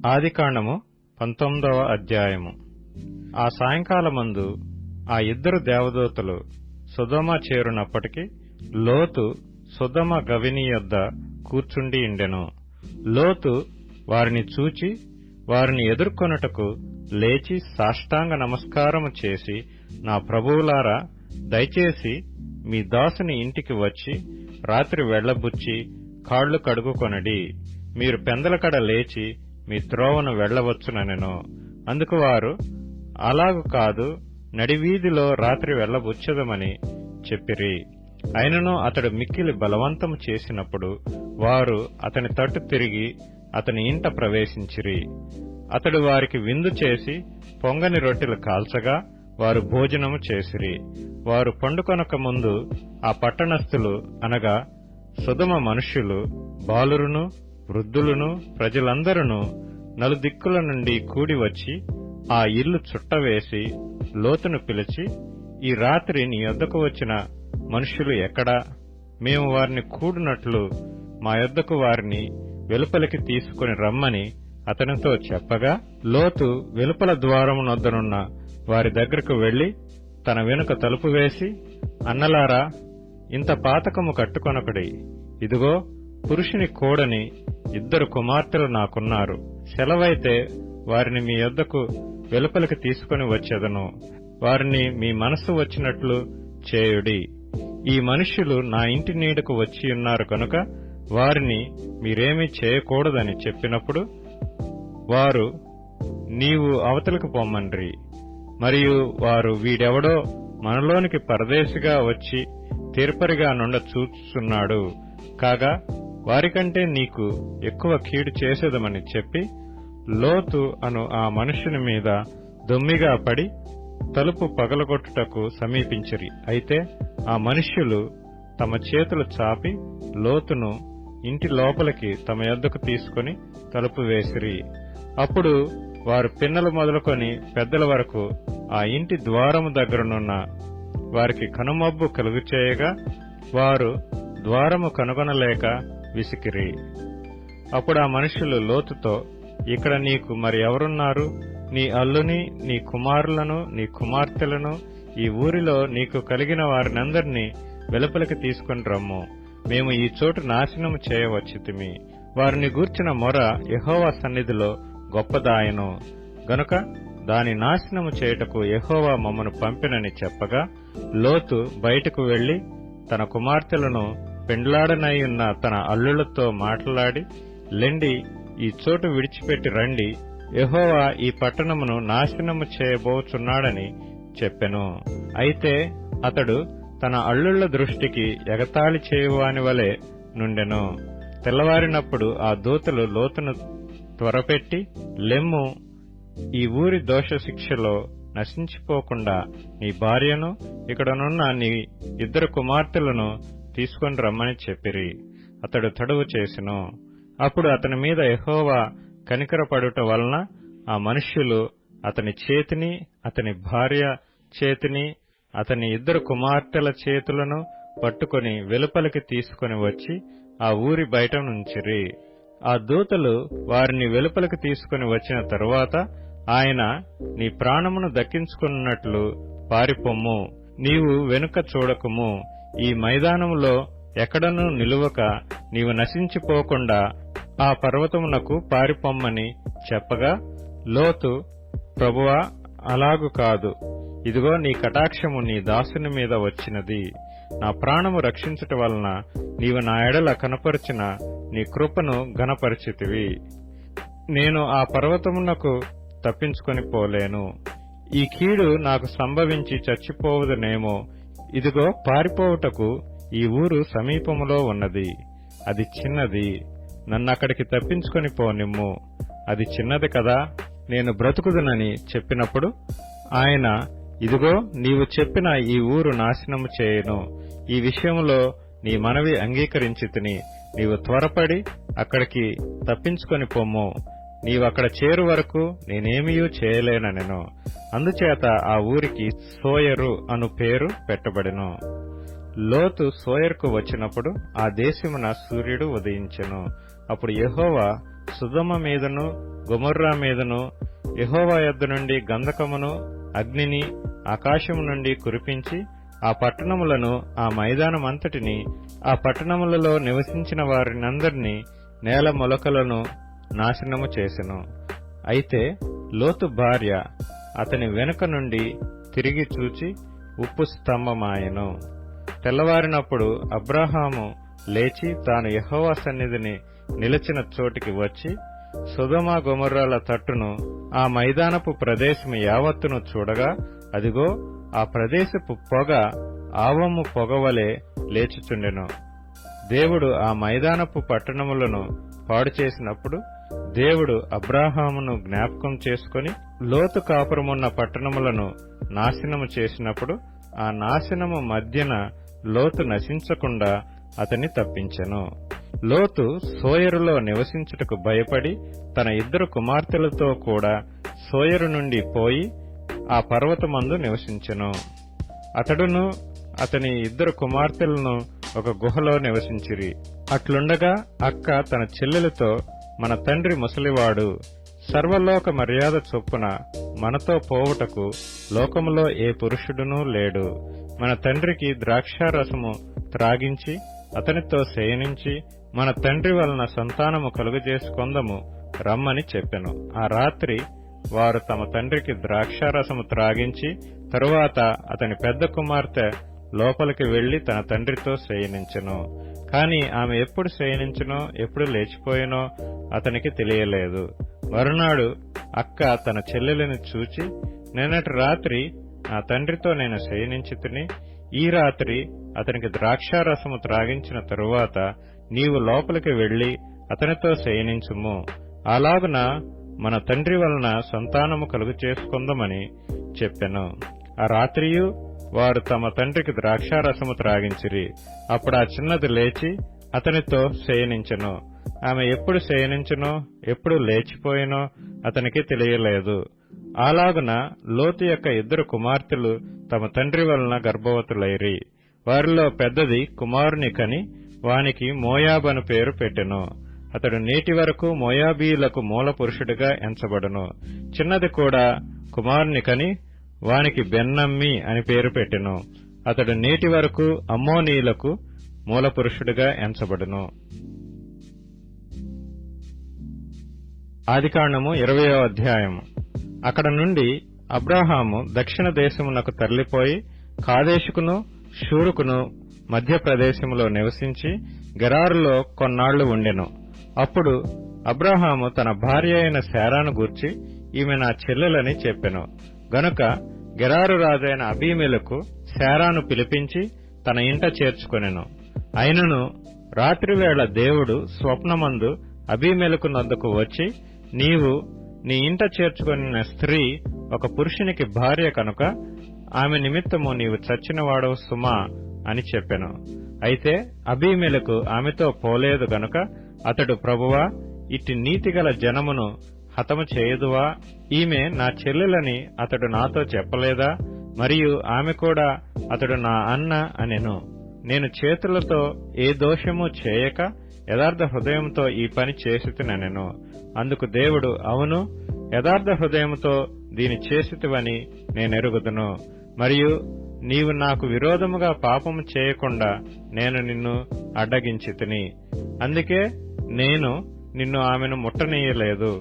ఆదికాండము 19వ అధ్యాయము. ఆ సాయంకాలమందు ఆ ఇద్దరు దేవదూతలు సొదొమ చేరునప్పటికి లోతు సొదొమ గవిని యొద్ద కూర్చుండి ఉండెను. లోతు వారిని చూచి వారిని ఎదుర్కొనుటకు లేచి సాష్టాంగ నమస్కారము చేసి, నా ప్రభువులారా, దయచేసి మీ దాసుని ఇంటికి వచ్చి రాత్రి వెళ్లబుచ్చి కాళ్లు కడుగుకొనడి. మీరు పెందలకడ లేచి మీ త్రోవను వెళ్లవచ్చుననెను. అందుకు వారు, అలాగు కాదు, నడివీధిలో రాత్రి వెళ్లబుచ్చదమని చెప్పిరి. అయినను అతడు మిక్కిలి బలవంతము చేసినప్పుడు వారు అతని తట్టు తిరిగి అతని ఇంట ప్రవేశించిరి. అతడు వారికి విందు చేసి పొంగని రొట్టెలు కాల్చగా వారు భోజనము చేసిరి. వారు పండుకొనక ముందు ఆ పట్టణస్థులు అనగా సొదొమ మనుష్యులు, బాలురును వృద్ధులును ప్రజలందరూ నలుదిక్కుల నుండి కూడి వచ్చి ఆ ఇల్లు చుట్టవేసి లోతును పిలిచి, ఈ రాత్రి నీ యొద్దకు వచ్చిన మనుష్యులు ఎక్కడా? మేము వారిని కూడినట్లు మా యొద్దకు వారిని వెలుపలికి తీసుకుని రమ్మని అతనితో చెప్పగా, లోతు వెలుపల ద్వారమునొద్దనున్న వారి దగ్గరకు వెళ్లి తన వెనుక తలుపు వేసి, అన్నలారా, ఇంత పాతకము కట్టుకొనకుడి. ఇదిగో, పురుషుని కోడని ఇద్దరు కుమార్తెలు నాకున్నారు. సెలవైతే వారిని మీ యొద్దకు వెలుపలికి తీసుకుని వచ్చేదను. వారిని మీ మనసు వచ్చినట్లు చేయుడి. ఈ మనుష్యులు నా ఇంటి నీడకు వచ్చియున్నారు కనుక వారిని మీరేమీ చేయకూడదని చెప్పినప్పుడు వారు, నీవు అవతలకు పొమ్మండ్రి. మరియు వారు, వీడెవడో మనలోనికి పరదేశిగా వచ్చి తీర్పరిగా నుండ చూస్తున్నాడు కాగా వారికంటే నీకు ఎక్కువ కీడు చేసేదమని చెప్పి లోతు అను ఆ మనుష్యుని మీద దొమ్మిగా పడి తలుపు పగలగొట్టుటకు సమీపించిరి. అయితే ఆ మనుష్యులు తమ చేతులు చాపి లోతును ఇంటి లోపలికి తమ యొద్దకు తీసుకుని తలుపు వేసిరి. అప్పుడు వారు పిన్నలు మొదలుకొని పెద్దల వరకు ఆ ఇంటి ద్వారము దగ్గరనున్న వారికి కనుమబ్బు కలుగుచేయగా వారు ద్వారము కనుగొనలేక విసికిరి. అప్పుడు ఆ మనుషులు లోతుతో, ఇక్కడ నీకు మరి ఎవరున్నారు? నీ అల్లుని, నీ కుమారులను, నీ కుమార్తెలను, ఈ ఊరిలో నీకు కలిగిన వారినందరినీ వెలుపలికి తీసుకుని రమ్ము. మేము ఈ చోటు నాశనము చేయవచ్చితిమి. వారిని గూర్చిన మొర యెహోవా సన్నిధిలో గొప్పదాయను గనుక దాని నాశనము చేయుటకు యెహోవా మమ్మను పంపినని చెప్పగా, లోతు బయటకు వెళ్లి తన కుమార్తెలను పెండ్లాడనయ్యున్న తన అల్లులతో మాట్లాడి, లెండి, ఈ చోటు విడిచిపెట్టి రండి, యెహోవా ఈ పట్టణమును నాశనము చేయబోచున్నాడని చెప్పెను. అయితే అతడు తన అల్లుళ్ల దృష్టికి ఎగతాళి చేయువాని వలె నుండెను. తెల్లవారినప్పుడు ఆ దూతలు లోతును త్వరపెట్టి, లెమ్ము, ఈ ఊరి దోషశిక్షలో నశించిపోకుండా నీ భార్యను, ఇక్కడనున్న నీ ఇద్దరు కుమార్తెలను తీసుకొని రమ్మని చెప్పిరి. అతడు తడువు చేసెను. అప్పుడు అతని మీద యెహోవా కనికరపడుట వలన ఆ మనుష్యులు అతని చేతిని, అతని భార్య చేతిని, అతని ఇద్దరు కుమార్తెల చేతులను పట్టుకొని వెలుపలికి తీసుకుని వచ్చి ఆ ఊరి బయట నుంచిరి. ఆ దూతలు వారిని వెలుపలికి తీసుకుని వచ్చిన తరువాత ఆయన, నీ ప్రాణమును దక్కించుకున్నట్లు పారిపొమ్ము, నీవు వెనుక చూడకుము, ఈ మైదానములో ఎక్కడనూ నిలువక నీవు నశించిపోకుండా ఆ పర్వతమునకు పారిపొమ్మని చెప్పగా, లోతు, ప్రభువా, అలాగు కాదు, ఇదిగో నీ కటాక్షము నీ దాసుని మీద వచ్చినది. నా ప్రాణము రక్షించుట వలన నీవు నా ఎడల కనపరిచిన నీ కృపను ఘనపరిచితివి. నేను ఆ పర్వతమునకు తప్పించుకొని పోలేను. ఈ కీడు నాకు సంభవించి చచ్చిపోవదనేమో. ఇదిగో, పారిపోవుటకు ఈ ఊరు సమీపములో ఉన్నది. అది చిన్నది. నన్నక్కడికి తప్పించుకొని పోనిమ్ము. అది చిన్నది కదా, నేను బ్రతుకుదునని చెప్పినప్పుడు ఆయన, ఇదిగో, నీవు చెప్పిన ఈ ఊరు నాశనము చేయను. ఈ విషయంలో నీ మనవి అంగీకరించితిని. నీవు త్వరపడి అక్కడికి తప్పించుకొని పొమ్ము. నీవక్కడ చేరు వరకు నేనేమీయూ చేయలేనెను. అందుచేత ఆ ఊరికి సోయరు అను పేరు పెట్టబడెను. లోతు సోయరుకు వచ్చినప్పుడు ఆ దేశమున సూర్యుడు ఉదయించెను. అప్పుడు యెహోవా సొదొమ మీదను గొమొర్రా మీదను యెహోవా యొద్ద నుండి గంధకమును అగ్నిని ఆకాశము నుండి కురిపించి ఆ పట్టణములను ఆ మైదానమంతటిని ఆ పట్టణములలో నివసించిన వారినందరినీ నేల మొలకలను నాశనము చేసెను. అయితే లోతు భార్య అతని వెనుక నుండి తిరిగి చూచి ఉప్పు స్తంభమాయెను. తెల్లవారినప్పుడు అబ్రాహాము లేచి తాను యెహోవా సన్నిధిని నిలిచిన చోటికి వచ్చి సొదొమ గొమొర్రాల తట్టును ఆ మైదానపు ప్రదేశము యావత్తును చూడగా, అదిగో ఆ ప్రదేశపు పొగ ఆవము పొగవలే లేచుచుండెను. దేవుడు ఆ మైదానపు పట్టణములను పాడు చేసినప్పుడు దేవుడు అబ్రాహామును జ్ఞాపకం చేసుకుని లోతు కాపురమున్న పట్టణములను నాశనము చేసినప్పుడు ఆ నాశనము మధ్యన లోతు నశించకుండా అతన్ని తప్పించెను. లోతు సోయరులో నివసించుటకు భయపడి తన 2 కుమార్తెలతో కూడా సోయరు నుండి పోయి ఆ పర్వతమందు నివసించెను. అతడును అతని 2 కుమార్తెలను ఒక గుహలో నివసించిరి. అట్లుండగా అక్క తన చెల్లెలతో, మన తండ్రి ముసలివాడు, సర్వలోక మర్యాద చొప్పున మనతో పోవుటకు లోకములో ఏ పురుషుడునూ లేడు. మన తండ్రికి ద్రాక్షారసము త్రాగించి అతనితో శయనించి మన తండ్రి వలన సంతానము కలుగజేసుకొందము రమ్మని చెప్పెను. ఆ రాత్రి వారు తమ తండ్రికి ద్రాక్షారసము త్రాగించి తరువాత అతని పెద్ద కుమార్తె లోపలికి వెళ్లి తన తండ్రితో శయనించెను. కాని ఆమె ఎప్పుడు శయనించెనో ఎప్పుడు లేచిపోయినో అతనికి తెలియలేదు. మరునాడు అక్క తన చెల్లెలిని చూచి, నిన్నటి రాత్రి నా తండ్రితో నేను శయనించితిని, ఈ రాత్రి అతనికి ద్రాక్షారసము త్రాగించిన తరువాత నీవు లోపలికి వెళ్లి అతనితో శయనించుము, అలాగున మన తండ్రి వలన సంతానము కలుగు చేసుకొందమని చెప్పెను. ఆ రాత్రియు వారు తమ తండ్రికి ద్రాక్షారసము త్రాగించిరి. అప్పుడు ఆ చిన్నది లేచి అతనితో శయనించెను. ఆమె ఎప్పుడు శయనించెనో ఎప్పుడు లేచిపోయినో అతనికి తెలియలేదు. అలాగున లోతు యొక్క 2 కుమార్తెలు తమ తండ్రి వలన గర్భవతులైరి. వారిలో పెద్దది కుమారుని కని వానికి మోయాబు అను పేరు పెట్టెను. అతడు నేటి వరకు మోయాబీయులకు మూల పురుషుడిగా ఎంచబడును. చిన్నది కూడా కుమారుని కని వానికి బెన్నమ్మి అని పేరు పెట్టెను. అతడు నేటి వరకు అమ్మోనీయులకు మూల పురుషుడిగా ఎంచబడును. ఆదికాండము 20వ అధ్యాయము. అక్కడ నుండి అబ్రాహాము దక్షిణ దేశమునకు తరలిపోయి కాదేశుకును షూరుకును మధ్య ప్రదేశములో నివసించి గెరారులో కొన్నాళ్లు ఉండెను. అప్పుడు అబ్రాహాము తన భార్య అయిన శారాను గూర్చి, ఈమె నా చెల్లెలని చెప్పెను. గనుక గెరారు రాజైన అబీమెలెకు శారాను పిలిపించి తన ఇంట చేర్చుకొనెను. అయినను రాత్రివేళ దేవుడు స్వప్నమందు అబీమెలెకు నొద్దకు వచ్చి, నీవు నీ ఇంట చేర్చుకొనిన స్త్రీ ఒక పురుషునికి భార్య కనుక ఆమె నిమిత్తము నీవు చచ్చినవాడవు సుమా అని చెప్పెను. అయితే అబీమెలెకు ఆమెతో పోలేదు గనుక అతడు, ప్రభువా, ఇట్టి నీతిగల జనమును హతము చేయుదువా? ఈమె నా చెల్లెలని అతడు నాతో చెప్పలేదా? మరియు ఆమె కూడా అతడు నా అన్న అనెను. నేను చేతులతో ఏ దోషము చేయక యథార్థ హృదయంతో ఈ పని చేసితినెను. అందుకు దేవుడు, అవును, యథార్థ హృదయముతో దీని చేసితివని నేనెరుగుదును. మరియు నీవు నాకు విరోధముగా పాపము చేయకుండా నేను నిన్ను అడ్డగించితిని. అందుకే నేను నిన్ను ఆమెను ముట్టనీయలేదు.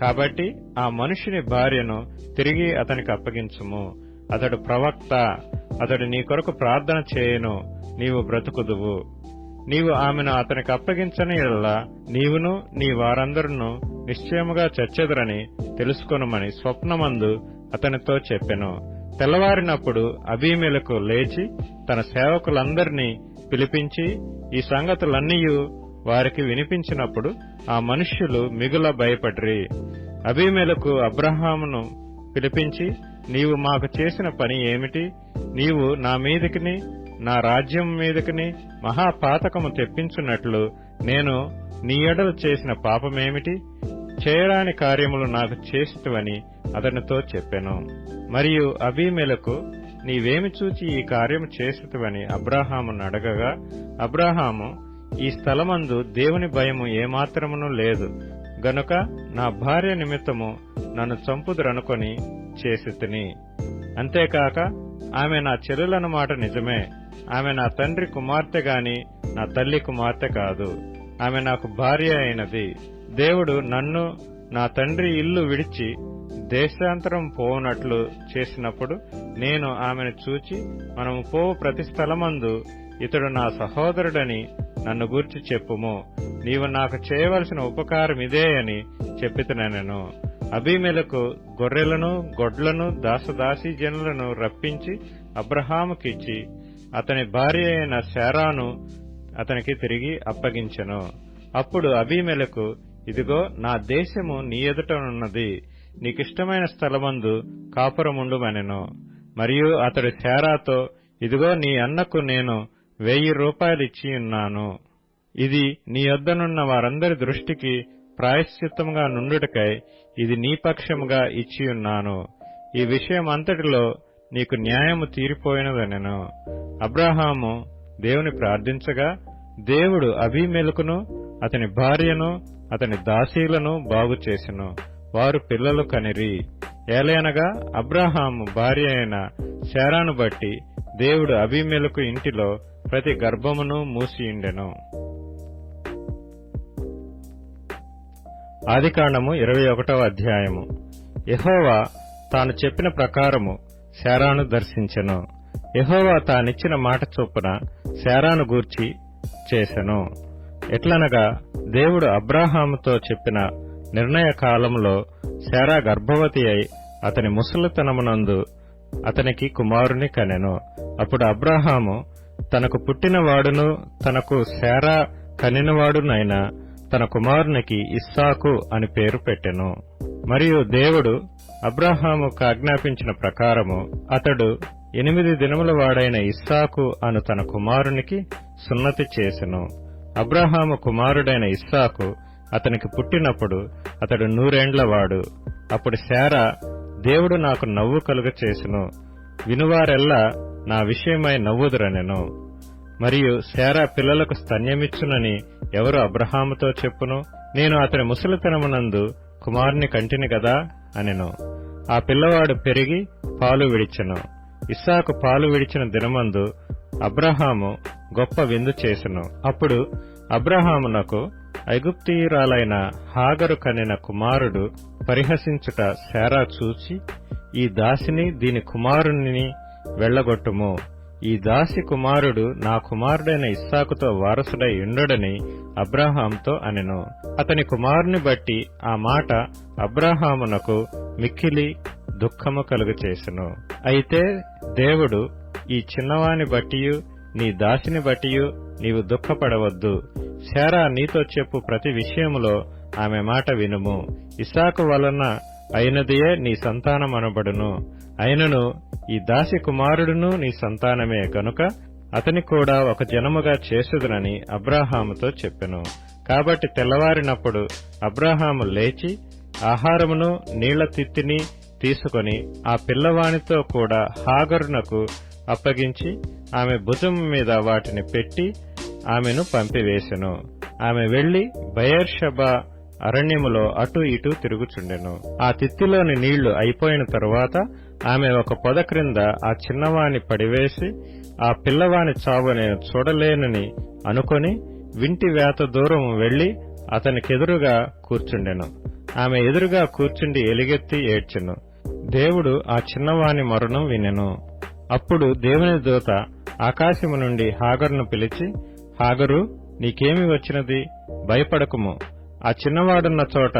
కాబట్టి ఆ మనుషుని భార్యను తిరిగి అతనికి అప్పగించుము. అతడు ప్రవక్త, అతడు నీ కొరకు ప్రార్థన చేయను, నీవు బ్రతుకుదువు. నీవు ఆమెను అతనికి అప్పగించని యెడల నీవును నీ వారందరూ నిశ్చయముగా చచ్చెదరని తెలుసుకొనుమని స్వప్నమందు అతనితో చెప్పెను. తెల్లవారినప్పుడు అబీమెలెకు లేచి తన సేవకులందరినీ పిలిపించి ఈ సంగతులన్నీయు వారికి వినిపించినప్పుడు ఆ మనుష్యులు మిగుల భయపడిరి. అబీమెలెకు అబ్రాహామును పిలిపించి, నీవు మాకు చేసిన పని ఏమిటి? నీవు నా మీదికిని నా రాజ్యం మీదికిని మహాపాతకము తెప్పించున్నట్లు నేను నీ ఎడల చేసిన పాపమేమిటి? చేయరాని కార్యములు నాకు చేసితివని అతనితో చెప్పెను. మరియు అబీమెలెకు, నీవేమి చూచి ఈ కార్యము చేసితివని అబ్రాహామును అడగగా, అబ్రాహాము, ఈ స్థలమందు దేవుని భయము ఏమాత్రమును లేదు గనుక నా భార్య నిమిత్తము నన్ను చంపుదురనుకొని చేసితిని. అంతేకాక ఆమె నా చెల్లెలన్న మాట నిజమే. ఆమె నా తండ్రి కుమార్తె గాని నా తల్లి కుమార్తె కాదు. ఆమె నాకు భార్య అయినది. దేవుడు నన్ను నా తండ్రి ఇల్లు విడిచి దేశాంతరం పోవునట్లు చేసినప్పుడు నేను ఆమెను చూచి, మనము పోవు ప్రతి స్థలమందు ఇతడు నా సహోదరుడని నన్ను గూర్చి చెప్పుము. నీవు నాకు చేయవలసిన ఉపకారమిదే అని చెప్పితనెను. అబీమెలెకు గొర్రెలను గొడ్లను దాసదాసీజనులను రప్పించి అబ్రహాముకిచ్చి అతని భార్య అయిన శారాను అతనికి తిరిగి అప్పగించెను. అప్పుడు అబీమెలెకు, ఇదిగో నా దేశము నీ ఎదుటనున్నది, నీకిష్టమైన స్థలమందు కాపురముండుమనెను. మరియు అతడు శారాతో, ఇదిగో నీ అన్నకు నేను 1000 రూపాయలు ఇచ్చియున్నాను. ఇది నీ యొద్దనున్న వారందరి దృష్టికి ప్రాయశ్చిత్తముగా నుండుటకై ఇది నీ పక్షముగా ఇచ్చియున్నాను. ఈ విషయమంతటిలో నీకు న్యాయము తీరిపోయినదనెను. అబ్రహాము దేవుని ప్రార్థించగా దేవుడు అబీమెలెకును అతని భార్యను అతని దాసీలను బాగుచేసెను. వారు పిల్లలు కనిరి. ఏలయనగా అబ్రహాము భార్య అయిన శారాను బట్టి దేవుడు అబీమెలెకు ఇంటిలో ప్రతి గర్భమును మూసియుండెను. ఆదికాండము 21వ అధ్యాయము. యెహోవా తాను చెప్పిన ప్రకారము శారాను దర్శించెను. యెహోవా తానిచ్చిన మాట చొప్పున శారాను గూర్చి చేసెను. ఎట్లనగా దేవుడు అబ్రాహాముతో చెప్పిన నిర్ణయ కాలంలో శారా గర్భవతి అయి అతని ముసలితనమునందు అతనికి కుమారుని కనెను. అప్పుడు అబ్రాహాము తనకు పుట్టినవాడును తనకు శారా కనినవాడునైన తన కుమారునికి ఇస్సాకు అని పేరు పెట్టెను. మరియు దేవుడు అబ్రాహాముకు ఆజ్ఞాపించిన ప్రకారము అతడు 8 దినముల వాడైన ఇస్సాకు అను తన కుమారునికి సున్నతి చేసెను. అబ్రాహాము కుమారుడైన ఇస్సాకు అతనికి పుట్టినప్పుడు అతడు 100 ఏండ్లవాడు. అప్పుడు శారా, దేవుడు నాకు నవ్వు కలుగచేసెను, వినువారెల్లా నా విషయమై నవ్వుదురనెను. మరియు శారా పిల్లలకు స్తన్యమిచ్చునని ఎవరు అబ్రహాముతో చెప్పును? నేను అతని ముసలితనమునందు కుమారుని కంటిని గదా అనెను. ఆ పిల్లవాడు పెరిగి పాలు విడిచెను. ఇస్సాకు పాలు విడిచిన దినమందు అబ్రహాము గొప్ప విందు చేసెను. అప్పుడు అబ్రహామునకు ఐగుప్తీయురాలైన హాగరు కనిన కుమారుడు పరిహసించుట శారా చూచి, ఈ దాసిని దీని కుమారుని వెళ్లగొట్టుము. ఈ దాసి కుమారుడు నా కుమారుడైన ఇస్సాకుతో వారసుడై ఉండడని అబ్రహాముతో అనెను. అతని కుమారుని బట్టి ఆ మాట అబ్రహామునకు మిక్కిలి దుఃఖము కలుగచేసెను. అయితే దేవుడు, ఈ చిన్నవాని బట్టియు నీ దాసిని బట్టియు నీవు దుఃఖపడవద్దు. శారా నీతో చెప్పు ప్రతి విషయములో ఆమె మాట వినుము. ఇస్సాకు వలన అయినదియే నీ సంతానమనబడును. అయినను ఈ దాసి కుమారుడును నీ సంతానమే గనుక అతని కూడా ఒక జనముగా చేసేదునని అబ్రహాముతో చెప్పెను. కాబట్టి తెల్లవారినప్పుడు అబ్రహాము లేచి ఆహారమును నీళ్ల తిత్తిని తీసుకొని ఆ పిల్లవానితో కూడా హాగరునకు అప్పగించి ఆమె భుజం మీద వాటిని పెట్టి ఆమెను పంపివేసెను. ఆమె వెళ్లి బయర్షెబా అరణ్యములో అటూ ఇటూ తిరుగుచుండెను. ఆ తిత్తిలోని నీళ్లు అయిపోయిన తరువాత ఆమె ఒక పొద క్రింద ఆ చిన్నవాని పడివేసి, ఆ పిల్లవాని చావు నేను చూడలేనని అనుకొని వింటి వేత దూరం వెళ్లి అతనికెదురుగా కూర్చుండెను. ఆమె ఎదురుగా కూర్చుండి ఎలుగెత్తి ఏడ్చెను. దేవుడు ఆ చిన్నవాని మరణం వినెను. అప్పుడు దేవుని దూత ఆకాశము నుండి హాగరును పిలిచి, హాగరు, నీకేమి వచ్చినది? భయపడకుము. ఆ చిన్నవాడున్న చోట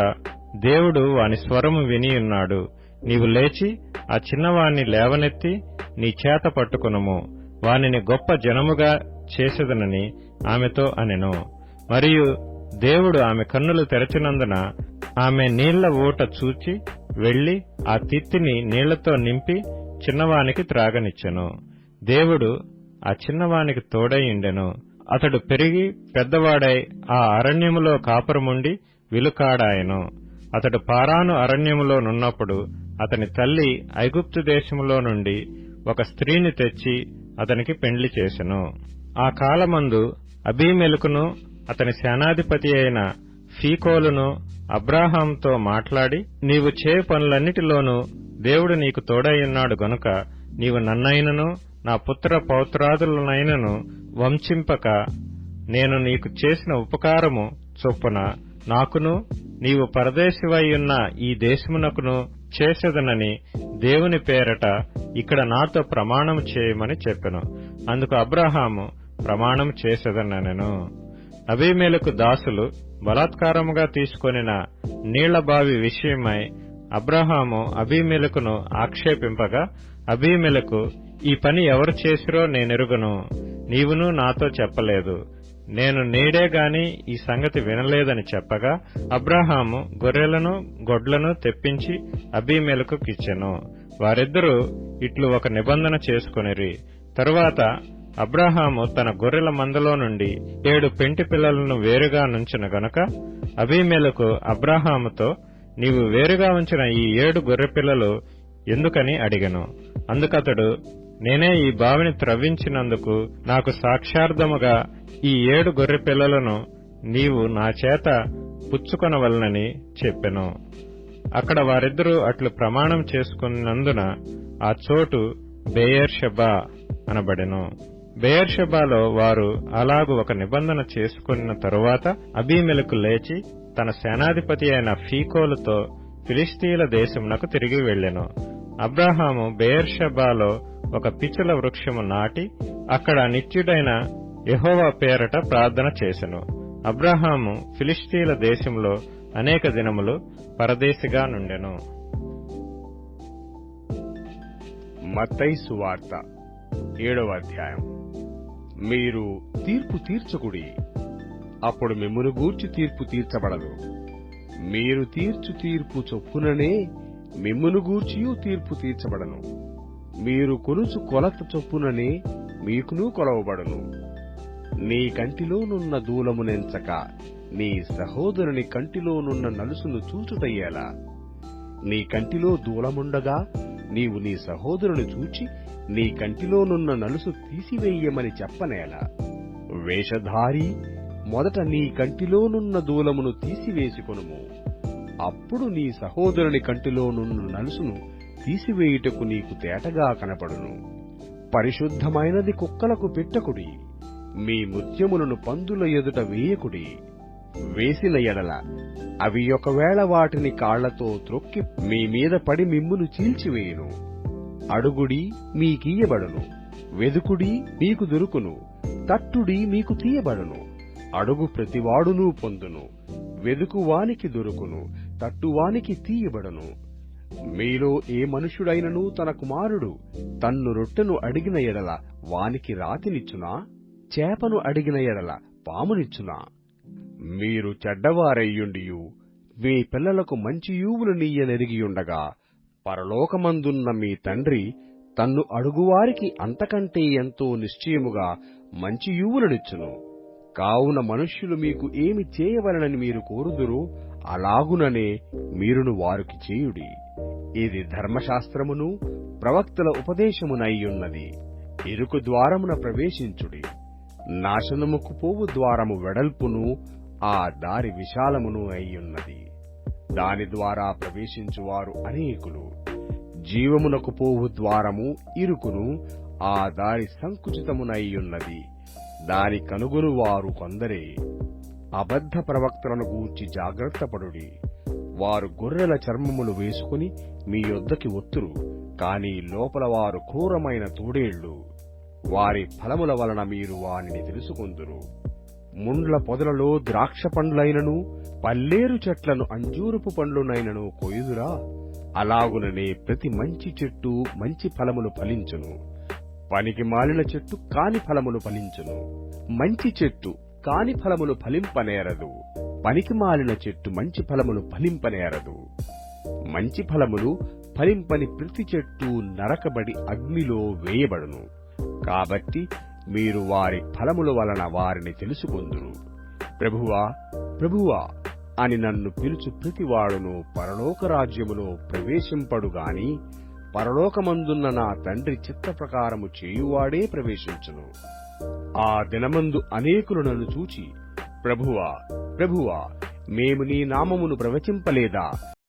దేవుడు వాని స్వరము వినియున్నాడు. నీవు లేచి ఆ చిన్నవాణ్ణి లేవనెత్తి నీ చేత పట్టుకొనుము. వానిని గొప్ప జనముగా చేసేదనని ఆమెతో అనెను. మరియు దేవుడు ఆమె కన్నులు తెరచినందున ఆమె నీళ్ల ఊట చూచి వెళ్లి ఆ తిత్తిని నీళ్లతో నింపి చిన్నవానికి త్రాగనిచ్చెను. దేవుడు ఆ చిన్నవానికి తోడైయుండెను. అతడు పెరిగి పెద్దవాడై ఆ అరణ్యములో కాపురముండి విలుకాడాయెను. అతడు పారాను అరణ్యములో నున్నప్పుడు అతని తల్లి ఐగుప్తు దేశములో నుండి ఒక స్త్రీని తెచ్చి అతనికి పెండ్లి చేసెను. ఆ కాలమందు అబీమెలెకును అతని సేనాధిపతి అయిన ఫీకోలును అబ్రాహాముతో మాట్లాడి, నీవు చేయు పనులన్నిటిలోనూ దేవుడు నీకు తోడైయున్నాడు గనుక నీవు నన్నైనను నా పుత్ర పౌత్రాదులనైనను వంచింపక నేను నీకు చేసిన ఉపకారము చొప్పున నాకును నీవు పరదేశివైయున్న ఈ దేశమునకును చేసేదనని దేవుని పేరట ఇక్కడ నాతో ప్రమాణము చేయమని చెప్పెను. అందుకు అబ్రాహాము ప్రమాణం చేసేదనెను. అబీమెలెకు దాసులు బలాత్కారముగా తీసుకొనిన నీళ్లబావి విషయమై అబ్రాహాము అబీమెలెకును ఆక్షేపింపగా, అబీమెలెకు, ఈ పని ఎవరు చేసిరో నేనెరుగను, నీవును నాతో చెప్పలేదు, నేను నేడే గాని ఈ సంగతి వినలేదని చెప్పగా, అబ్రాహాము గొర్రెలను గొడ్లను తెప్పించి అబీమెలెకుకిచ్చెను. వారిద్దరూ ఇట్లు ఒక నిబంధన చేసుకొనిరి. తరువాత అబ్రాహాము తన గొర్రెల మందలో నుండి 7 పెంటి పిల్లలను వేరుగా నుంచిన గనుక అబీమెలెకు అబ్రాహాముతో, నీవు వేరుగా ఉంచిన ఈ 7 గొర్రెపిల్లలు ఎందుకని అడిగెను. అందుకతడు, నేనే ఈ బావిని త్రవ్వించినందుకు నాకు సాక్ష్యార్థముగా ఈ 7 గొర్రెపిల్లలను నీవు నా చేత పుచ్చుకొనవలనని చెప్పెను. అక్కడ వారిద్దరూ అట్లు ప్రమాణం చేసుకున్నందున ఆ చోటు బెయేర్షెబా అనబడెను. బెయేర్షెబాలో వారు అలాగు ఒక నిబంధన చేసుకున్న తరువాత అబీమెలెకు లేచి తన సేనాధిపతి అయిన ఫీకోలుతో ఫిలిష్తీయుల దేశమునకు తిరిగి వెళ్ళెను. అబ్రాహాము బెయేర్షెబాలో ఒక పిచ్చుల వృక్షము నాటి అక్కడ నిత్యుడైన యెహోవా పేరట ప్రార్థన చేసెను. అబ్రాహాము ఫిలిష్తీయుల దేశంలో అనేక దినములు పరదేశిగా నుండెను. మత్తయి సువార్త 7వ అధ్యాయం. మీరు తీర్పు తీర్చకుడి, అప్పుడు మిమ్మును గూర్చి తీర్పు తీర్చబడదు. మీరు తీర్చు తీర్పు చొప్పుననే మిమ్మును గూర్చియు తీర్పు తీర్చబడను. మీరు కొలుచు కొలత చొప్పుననే మీకును కొలవబడును. నీ కంటిలోనున్న దూలమునెంచక నీ సహోదరుని కంటిలోనున్న నలుసును చూచుటయ్యేలా? నీ కంటిలో దూలముండగా నీవు నీ సహోదరుని చూచి నీ కంటిలోనున్న నలుసు తీసివేయమని చెప్పనేలా? వేషధారి, మొదట నీ కంటిలోనున్న దూలమును తీసివేసుకొనుము, అప్పుడు నీ సహోదరుని కంటిలోనున్న నలుసును తీసివేయుటకు నీకు తేటగా కనపడును. పరిశుద్ధమైనది కుక్కలకు పెట్టకుడి, మీ ముత్యములను పందుల ఎదుట వేయకుడి. వేసిన ఎడల అవి ఒకవేళ వాటిని కాళ్లతో త్రొక్కి మీ మీద పడి మిమ్మును చీల్చివేయును. అడుగుడి, మీకియ్యబడును. వెదుకుడి, మీకు దొరుకును. తట్టుడి, మీకు తీయబడును. అడుగు ప్రతివాడునూ పొందును. వెదుకువానికి దొరుకును, తట్టువానికి తీయబడును. మీలో ఏ మనుష్యుడైనను తన కుమారుడు తన్ను రొట్టెను అడిగిన ఎడల వానికి రాతినిచ్చునా? చేపను అడిగిన ఎడల పామునిచ్చునా? మీరు చెడ్డవారయ్యుండియు మీ పిల్లలకు మంచి ఈవులు నీయనెరిగియుండగా, పరలోకమందున్న మీ తండ్రి తన్ను అడుగువారికి అంతకంటే ఎంతో నిశ్చయముగా మంచి ఈవులనిచ్చును. కావున మనుష్యులు మీకు ఏమి చేయవలనని మీరు కోరుదురో అలాగుననే మీరును వారికి చేయుడి. ఇది ధర్మశాస్త్రమును ప్రవక్తల ఉపదేశమునయ్యున్నది. ఇరుకు ద్వారమున ప్రవేశించుడి. నాశనముకు పోవు ద్వారము వెడల్పును ఆ దారి విశాలమును అయ్యున్నది. దాని ద్వారా ప్రవేశించువారు అనేకులు. జీవమునకు పోవు ద్వారము ఇరుకును, ఆ దారి సంకుచితమునయ్యున్నది. దాని కనుగొనువారు కొందరే. అబద్ధ ప్రవక్తలను గూర్చి జాగ్రత్తపడుడి. వారు గొర్రెల చర్మములు వేసుకుని మీ యొద్దకి వత్తురు, కాని లోపల వారు క్రూరమైన తోడేళ్లు. వారి ఫలముల వలన మీరు వానిని తెలుసుకొందురు. ముండ్ల పొదలలో ద్రాక్ష పండ్లైనను పల్లేరు చెట్లను అంజూరపు పండ్లునైనను కొయుదురా? అలాగుననే ప్రతి మంచి చెట్టు మంచి ఫలములు ఫలించును. పనికి మాలిన చెట్టు కాని ఫలములు ఫలించును. మంచి చెట్టు కాని ఫలములు ఫలింపనేరదు. పనికి మాలిన చెట్టు మంచి ఫలములు ఫలింపనేరదు. మంచి ఫలములు ఫలింపని ప్రతి చెట్టు నరకబడి అగ్నిలో వేయబడును. కాబట్టి మీరు వారి ఫలముల వలన వారిని తెలుసుకొందురు. ప్రభువా, ప్రభువా అని నన్ను పిలుచు ప్రతివాడును పరలోక రాజ్యములో ప్రవేశింపడుగాని, పరలోకమందున్న నా తండ్రి చిత్త ప్రకారము చేయువాడే ప్రవేశించును. ఆ దినమందు అనేకులు నన్ను చూచి, ప్రభువా, ప్రభువా, మేము నీ నామమును ప్రవచింపలేదా?